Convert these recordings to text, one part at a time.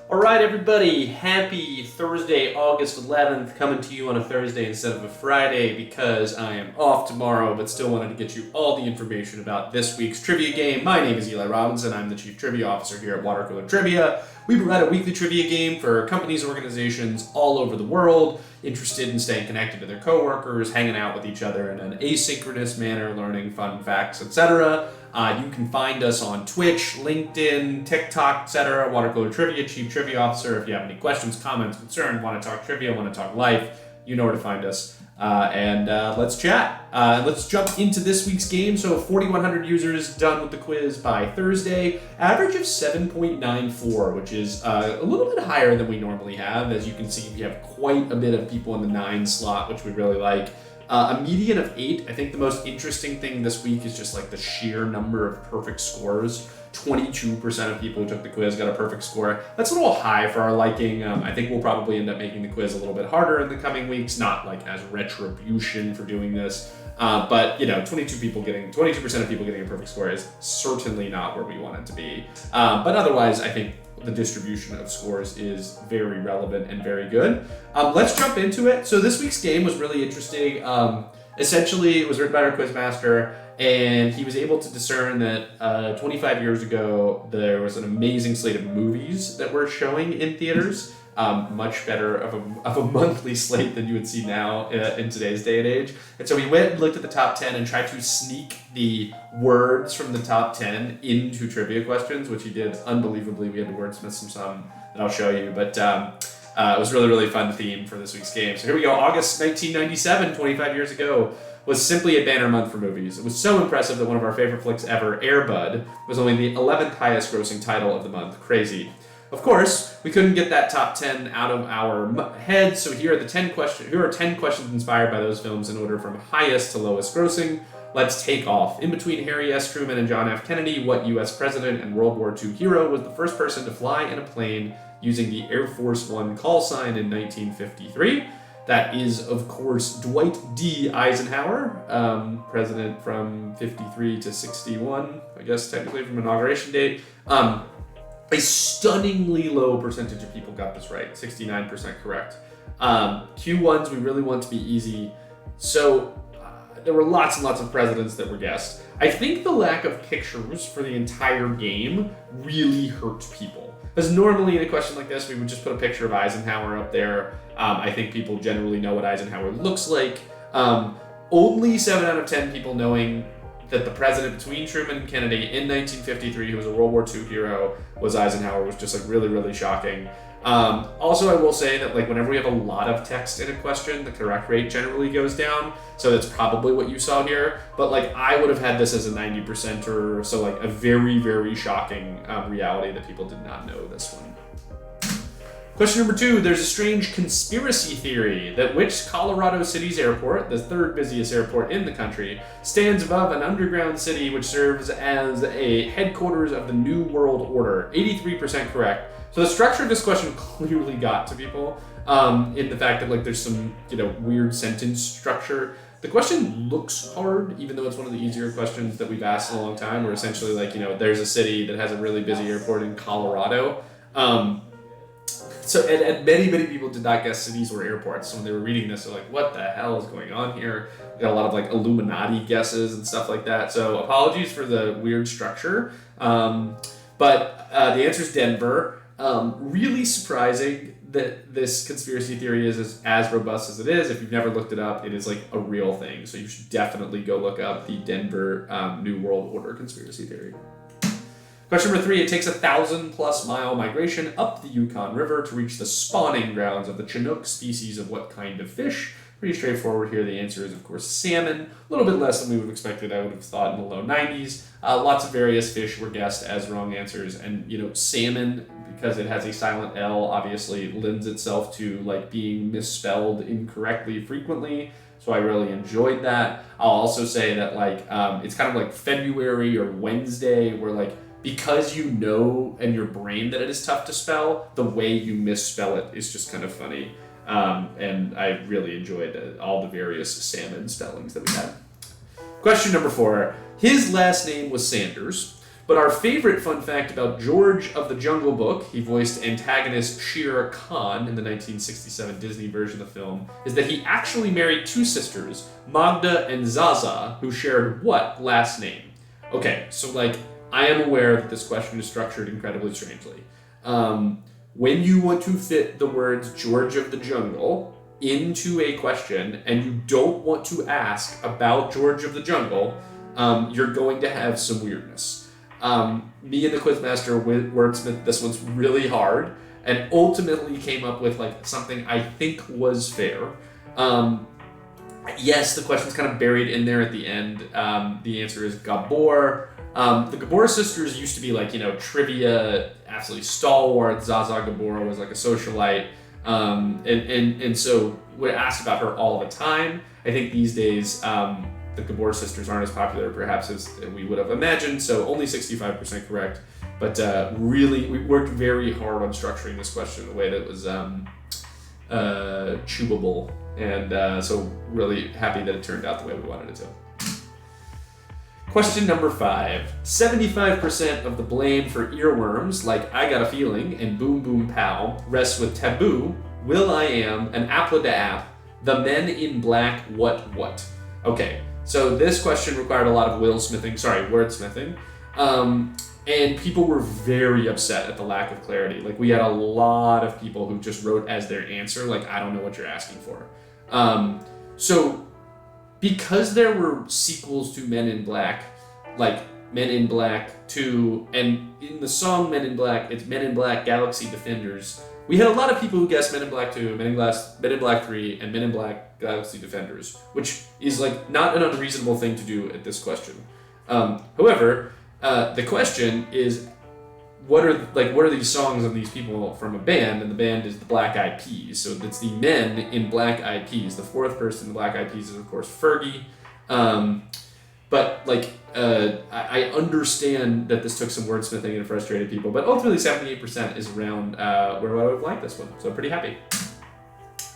All right, everybody, happy Thursday, August 11th, coming to you on a Thursday instead of a Friday because I am off tomorrow, but still wanted to get you all the information about this week's trivia game. My name is Eli Robinson. I'm the Chief Trivia Officer here at Water Cooler Trivia. We provide a weekly trivia game for companies, organizations all over the world interested in staying connected to their coworkers, hanging out with each other in an asynchronous manner, learning fun facts, etc. You can find us on Twitch, LinkedIn, TikTok, etc. Water Cooler Trivia, Chief Trivia Officer. If you have any questions, comments, concerns, want to talk trivia, want to talk life, you know where to find us. Let's chat. Let's jump into this week's game. So 4,100 users done with the quiz by Thursday. Average of 7.94, which is a little bit higher than we normally have. As you can see, we have quite a bit of people in the 9 slot, which we really like. A median of 8. I think the most interesting thing this week is just like the sheer number of perfect scores. 22% of people who took the quiz got a perfect score. That's a little high for our liking. I think we'll probably end up making the quiz a little bit harder in the coming weeks, not like as retribution for doing this. But 22% of people getting a perfect score is certainly not where we want it to be. But otherwise, I think the distribution of scores is very relevant and very good. Let's jump into it. So this week's game was really interesting. Essentially, it was written by our quizmaster, and he was able to discern that 25 years ago, there was an amazing slate of movies that were showing in theaters. Much better of a monthly slate than you would see now in today's day and age. And so we went and looked at the top 10 and tried to sneak the words from the top 10 into trivia questions, which he did unbelievably. We had to wordsmith some that I'll show you. But it was really, really fun theme for this week's game. So here we go. August 1997, 25 years ago, was simply a banner month for movies. It was so impressive that one of our favorite flicks ever, Air Bud, was only the 11th highest grossing title of the month. Crazy. Of course, we couldn't get that top 10 out of our heads, so here are 10 questions inspired by those films in order from highest to lowest grossing. Let's take off. In between Harry S. Truman and John F. Kennedy, what U.S. president and World War II hero was the first person to fly in a plane using the Air Force One call sign in 1953? That is, of course, Dwight D. Eisenhower, president from 53 to 61, I guess technically from inauguration date. A stunningly low percentage of people got this right, 69% correct. Q1s we really want to be easy, so there were lots and lots of presidents that were guessed. I think the lack of pictures for the entire game really hurt people. Because normally in a question like this, we would just put a picture of Eisenhower up there. I think people generally know what Eisenhower looks like. Only 7 out of 10 people knowing that the president between Truman and Kennedy in 1953, who was a World War II hero, was Eisenhower, was just like really, really shocking. Also, I will say that like whenever we have a lot of text in a question, the correct rate generally goes down. So that's probably what you saw here. But like I would have had this as a 90% or so, like a very, very shocking reality that people did not know this one. Question number 2, there's a strange conspiracy theory that which Colorado City's airport, the third busiest airport in the country, stands above an underground city which serves as a headquarters of the New World Order. 83% correct. So the structure of this question clearly got to people in the fact that like there's some weird sentence structure. The question looks hard, even though it's one of the easier questions that we've asked in a long time, where essentially like, there's a city that has a really busy airport in Colorado. And many, many people did not guess cities or airports. So when they were reading this, they're like, what the hell is going on here? We got a lot of like Illuminati guesses and stuff like that. So apologies for the weird structure. But the answer is Denver. Really surprising that this conspiracy theory is as robust as it is. If you've never looked it up, it is like a real thing. So you should definitely go look up the Denver New World Order conspiracy theory. Question number 3, it takes 1,000+ mile migration up the Yukon River to reach the spawning grounds of the Chinook species of what kind of fish? Pretty straightforward here. The answer is, of course, salmon. A little bit less than we would have expected. I would have thought in the low 90s. Lots of various fish were guessed as wrong answers. And, salmon, because it has a silent L, obviously lends itself to like being misspelled incorrectly frequently. So I really enjoyed that. I'll also say that like it's kind of like February or Wednesday where like because you know in your brain that it is tough to spell, the way you misspell it is just kind of funny. And I really enjoyed all the various salmon spellings that we had. Question number 4. His last name was Sanders. But our favorite fun fact about George of the Jungle Book, he voiced antagonist Shere Khan in the 1967 Disney version of the film, is that he actually married two sisters, Magda and Zaza, who shared what last name? Okay, so I am aware that this question is structured incredibly strangely. When you want to fit the words George of the Jungle into a question and you don't want to ask about George of the Jungle, you're going to have some weirdness. Me and the Quizmaster wordsmith this one's really hard and ultimately came up with something I think was fair. Yes, the question's kind of buried in there at the end. The answer is Gabor. The Gabor sisters used to be trivia, absolutely stalwart. Zaza Gabor was a socialite. And so we're asked about her all the time. I think these days, the Gabor sisters aren't as popular perhaps as we would have imagined, so only 65% correct. But really, we worked very hard on structuring this question in a way that was chewable. And so really happy that it turned out the way we wanted it to. Question number 5. 75% of the blame for earworms, like I Got a Feeling and Boom Boom Pow, rests with Taboo, Will I Am, and Apla da App, The Men in Black, What? Okay, so this question required a lot of wordsmithing. And people were very upset at the lack of clarity. We had a lot of people who just wrote as their answer, I don't know what you're asking for. So because there were sequels to Men in Black, Men in Black 2, and in the song Men in Black, it's Men in Black Galaxy Defenders, we had a lot of people who guessed Men in Black 2, Men in Black 3, and Men in Black Galaxy Defenders, which is not an unreasonable thing to do at this question. However, the question is, what are these songs of these people from a band? And the band is the Black Eyed Peas. So it's the Men in Black Eyed Peas. The fourth person in the Black Eyed Peas is of course Fergie. But I understand that this took some wordsmithing and frustrated people, but ultimately 78% is around where I would have liked this one. So pretty happy.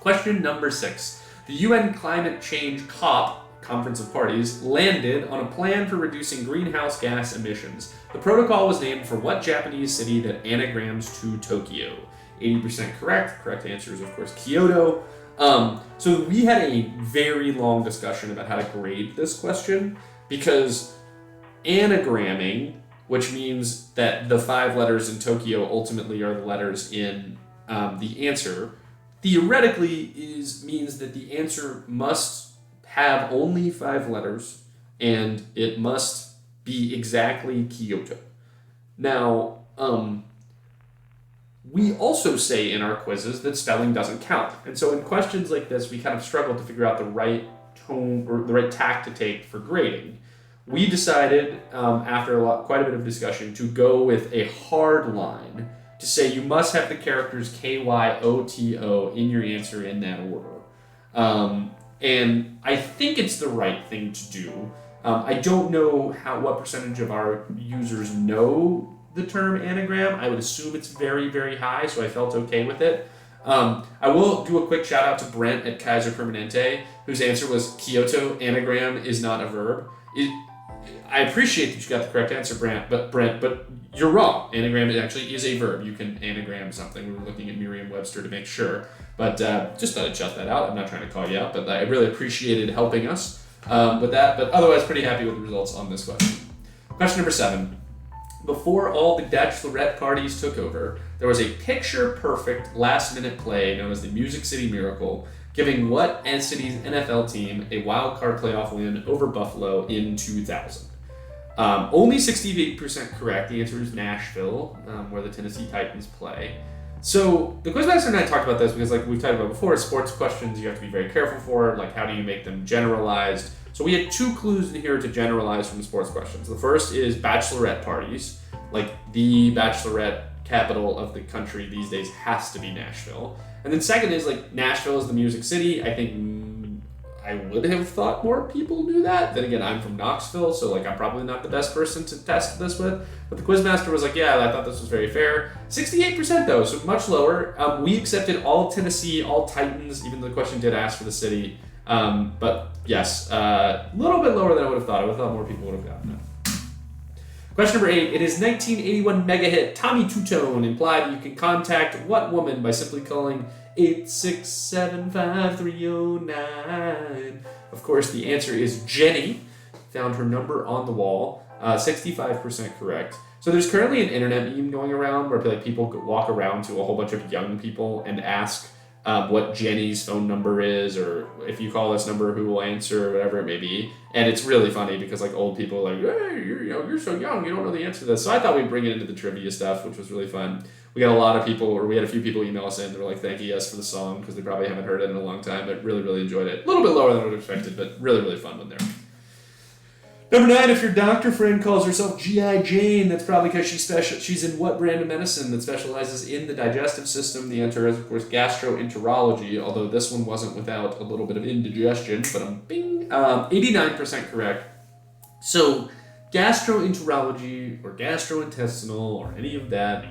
Question number 6. The UN Climate Change COP, Conference of Parties, landed on a plan for reducing greenhouse gas emissions. The protocol was named for what Japanese city that anagrams to Tokyo? 80% correct. Correct answer is, of course, Kyoto. So we had a very long discussion about how to grade this question because anagramming, which means that the 5 letters in Tokyo ultimately are the letters in the answer, theoretically means that the answer must have only 5 letters, and it must be exactly Kyoto. Now, we also say in our quizzes that spelling doesn't count. And so in questions like this, we kind of struggle to figure out the right tone or the right tack to take for grading. We decided, after quite a bit of discussion, to go with a hard line to say you must have the characters K-Y-O-T-O in your answer in that order. And I think it's the right thing to do. I don't know what percentage of our users know the term anagram. I would assume it's very, very high, so I felt okay with it. I will do a quick shout out to Brent at Kaiser Permanente, whose answer was Kyoto anagram is not a verb. I appreciate that you got the correct answer, Brent, but you're wrong. Anagram actually is a verb. You can anagram something. We were looking at Merriam-Webster to make sure. But just thought I'd shout that out. I'm not trying to call you out, but I really appreciated helping us with that. But otherwise, pretty happy with the results on this question. Question number 7. Before all the bachelorette parties took over, there was a picture-perfect last-minute play known as the Music City Miracle, giving what city's NFL team a wild card playoff win over Buffalo in 2000. Only 68% correct. The answer is Nashville, where the Tennessee Titans play. So the Quizmaster and I talked about this because, we've talked about before, sports questions you have to be very careful for. How do you make them generalized? So we had 2 clues in here to generalize from the sports questions. The first is bachelorette parties. The bachelorette capital of the country these days has to be Nashville. And then second is Nashville is the music city. I think I would have thought more people knew that. Then again, I'm from Knoxville, so I'm probably not the best person to test this with. But the Quizmaster was yeah, I thought this was very fair. 68% though, so much lower. We accepted all Tennessee, all Titans, even though the question did ask for the city. But yes, a little bit lower than I would have thought. I would have thought more people would have gotten it. Question number 8. In his 1981 mega hit, Tommy Tutone implied you can contact what woman by simply calling 8675309? Of course, the answer is Jenny. Found her number on the wall. 65% correct. So there's currently an internet meme going around where like people walk around to a whole bunch of young people and ask what Jenny's phone number is, or if you call this number, who will answer, or whatever it may be. And it's really funny because like old people are like, hey, you're so young, you don't know the answer to this. So I thought we'd bring it into the trivia stuff, which was really fun. We got a lot of people, or we had a few people email us in. They were like, thanking us for the song because they probably haven't heard it in a long time, but really, really enjoyed it. A little bit lower than I would have expected, but really, really fun one there. Number 9, if your doctor friend calls herself G.I. Jane, that's probably because she's in what brand of medicine that specializes in the digestive system? The answer is, of course, gastroenterology, although this one wasn't without a little bit of indigestion, but bing, 89% correct. So gastroenterology or gastrointestinal or any of that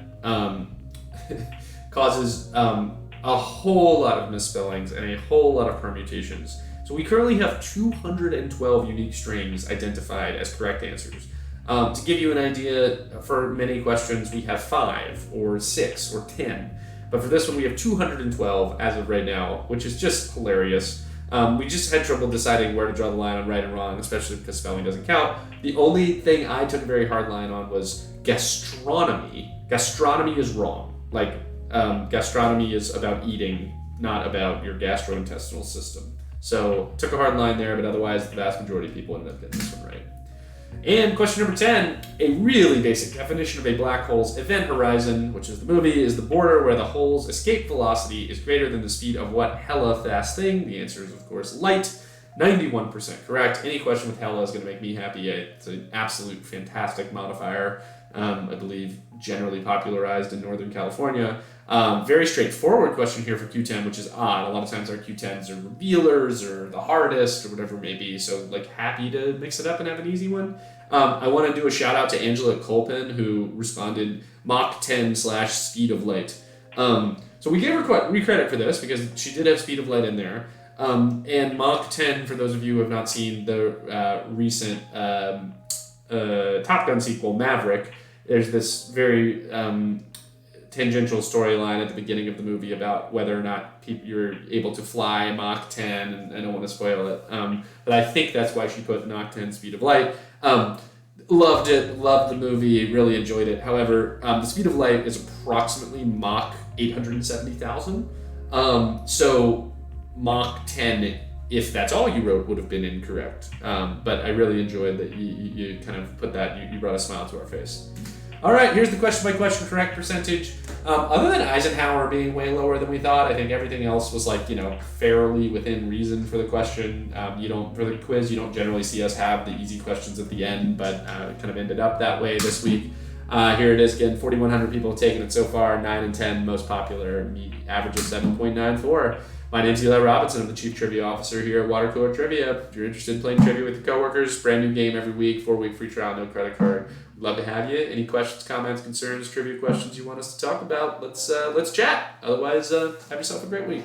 causes a whole lot of misspellings and a whole lot of permutations. So we currently have 212 unique strings identified as correct answers. To give you an idea, for many questions we have 5 or 6 or 10. But for this one we have 212 as of right now, which is just hilarious. We just had trouble deciding where to draw the line on right and wrong, especially because spelling doesn't count. The only thing I took a very hard line on was gastronomy. Gastronomy is wrong. Like, gastronomy is about eating, not about your gastrointestinal system. So, took a hard line there, but otherwise the vast majority of people ended up getting this one right. And question number 10, a really basic definition of a black hole's event horizon, which is the movie, is the border where the hole's escape velocity is greater than the speed of what hella fast thing? The answer is, of course, light. 91% correct. Any question with hella is going to make me happy. It's an absolute fantastic modifier. I believe generally popularized in Northern California. Very straightforward question here for Q10, which is odd. A lot of times our Q10s are revealers or the hardest or whatever it may be. So like happy to mix it up and have an easy one. I want to do a shout out to Angela Colpin, who responded Mach 10 / speed of light. So we gave her credit for this because she did have speed of light in there. And Mach 10, for those of you who have not seen the recent Top Gun sequel, Maverick, there's this very tangential storyline at the beginning of the movie about whether or not you're able to fly Mach 10, and I don't want to spoil it. But I think that's why she put Mach 10 speed of light. Loved it, loved the movie, really enjoyed it. However, the speed of light is approximately Mach 870,000. So Mach 10, if that's all you wrote, would have been incorrect. But I really enjoyed that you kind of put that, you brought a smile to our face. All right, here's the question by question correct percentage. Other than Eisenhower being way lower than we thought, I think everything else was fairly within reason for the question. For the quiz, you don't generally see us have the easy questions at the end, but it kind of ended up that way this week. Here it is again, 4,100 people have taken it so far, 9 and 10 most popular, average of 7.94. My name's Eli Robinson. I'm the Chief Trivia Officer here at Water Cooler Trivia. If you're interested in playing trivia with your coworkers, brand new game every week, 4-week free trial, no credit card. We'd love to have you. Any questions, comments, concerns, trivia questions you want us to talk about, let's chat. Otherwise, have yourself a great week.